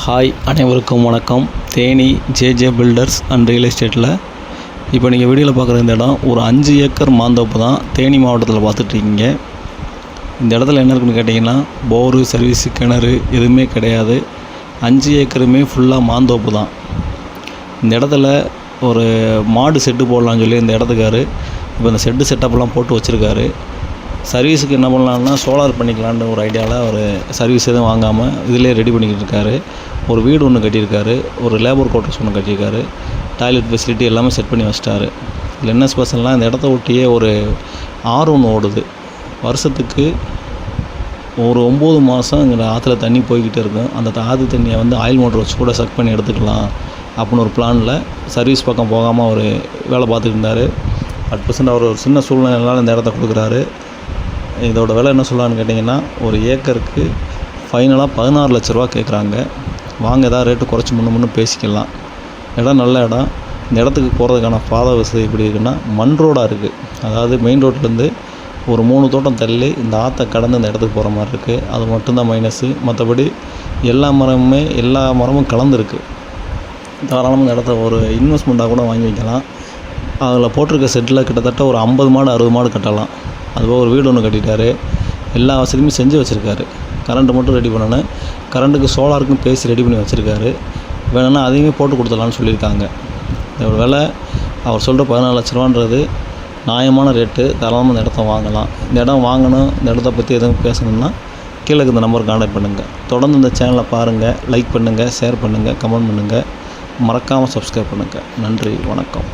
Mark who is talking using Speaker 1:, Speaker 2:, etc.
Speaker 1: Hi, அனைவருக்கும் வணக்கம். Theni JJ filters and real எஸ்டேட்டில் இப்போ நீங்கள் வீடியோவில் பார்க்குற இந்த இடம் ஒரு 5 ஏக்கர் மாந்தோப்பு தான் தேனி மாவட்டத்தில் பார்த்துட்ருக்கீங்க. இந்த இடத்துல என்ன இருக்குன்னு கேட்டிங்கன்னா, போரு, சர்வீஸு, கிணறு எதுவுமே கிடையாது. 5 ஏக்கருமே ஃபுல்லாக மாந்தோப்பு தான். இந்த இடத்துல ஒரு மாடு செட்டு போடலான்னு சொல்லி இந்த இடத்துக்காரு இப்போ இந்த செட்டப்லாம் போட்டு வச்சுருக்காரு. சர்வீஸுக்கு என்ன பண்ணலான்னா, சோலார் பண்ணிக்கலான்னு ஒரு ஐடியாவில் அவர் சர்வீஸ் எதுவும் வாங்காமல் இதிலே ரெடி பண்ணிக்கிட்டு இருக்காரு. ஒரு வீடு ஒன்று கட்டியிருக்காரு, ஒரு லேபர் குவார்ட்டர்ஸ் ஒன்று கட்டியிருக்காரு, டாய்லெட் ஃபெசிலிட்டி எல்லாமே செட் பண்ணி வச்சிட்டாரு. இதில் என்ன ஸ்பெஷல்னால், இந்த இடத்த ஒட்டியே ஒரு ஆறு ஒன்று ஓடுது. வருஷத்துக்கு ஒரு 9 மாதம் இங்கே ஆற்றுல தண்ணி போய்கிட்டே இருக்கும். அந்த ஆற்று தண்ணியை ஆயில் மோட்டர் வச்சு கூட சக் பண்ணி எடுத்துக்கலாம் அப்படின்னு ஒரு பிளானில் சர்வீஸ் பக்கம் போகாமல் அவர் வேலை பார்த்துட்டு இருந்தார். அட் ப்ரெசென்ட் அவர் ஒரு சின்ன சூழ்நிலையால் இந்த இடத்த கொடுக்குறாரு. இதோட விலை என்ன சொல்லலான்னு கேட்டிங்கன்னா, ஒரு ஏக்கருக்கு ஃபைனலாக 16 லட்ச ரூபா கேட்குறாங்க. வாங்க, ஏதாவது ரேட்டு குறைச்சி முன்ன பேசிக்கலாம். இடம் நல்ல இடம். இந்த இடத்துக்கு போகிறதுக்கான பாதை வசதி எப்படி இருக்குன்னா, மண் ரோடாக இருக்குது. அதாவது மெயின் ரோட்லேருந்து ஒரு 3 தோட்டம் தள்ளி இந்த ஆற்றை கடந்து இந்த இடத்துக்கு போகிற மாதிரி இருக்குது. அது மட்டும்தான் மைனஸு. மற்றபடி எல்லா மரமும் கலந்துருக்கு. தாராளமாக இந்த இடத்த ஒரு இன்வெஸ்ட்மெண்ட்டாக கூட வாங்கி வைக்கலாம். அதில் போட்டிருக்க செட்டில் கிட்டத்தட்ட ஒரு 50 மாடு 60 மாடு கட்டலாம். அதுபோக ஒரு வீடு ஒன்று கட்டிட்டார். எல்லா வசதியுமே செஞ்சு வச்சுருக்காரு. கரண்ட்டு மட்டும் ரெடி பண்ணணும். கரண்ட்டுக்கு சோலாருக்கும் பேசி ரெடி பண்ணி வச்சுருக்காரு. வேணும்னா அதையுமே போட்டு கொடுத்துடலான்னு சொல்லியிருக்காங்க. இதோட விலை அவர் சொல்கிற 14 லட்ச ரூபான்றது நியாயமான ரேட்டு. தாராளமாக இந்த இடத்த வாங்கலாம். இந்த இடம் வாங்கணும், இந்த இடத்த பற்றி எதுவும் பேசணுன்னா கீழே இந்த நம்பருக்கு கான்டாக்ட் பண்ணுங்கள். தொடர்ந்து இந்த சேனலை பாருங்கள், லைக் பண்ணுங்கள், ஷேர் பண்ணுங்கள், கமெண்ட் பண்ணுங்கள், மறக்காமல் சப்ஸ்கிரைப் பண்ணுங்கள். நன்றி, வணக்கம்.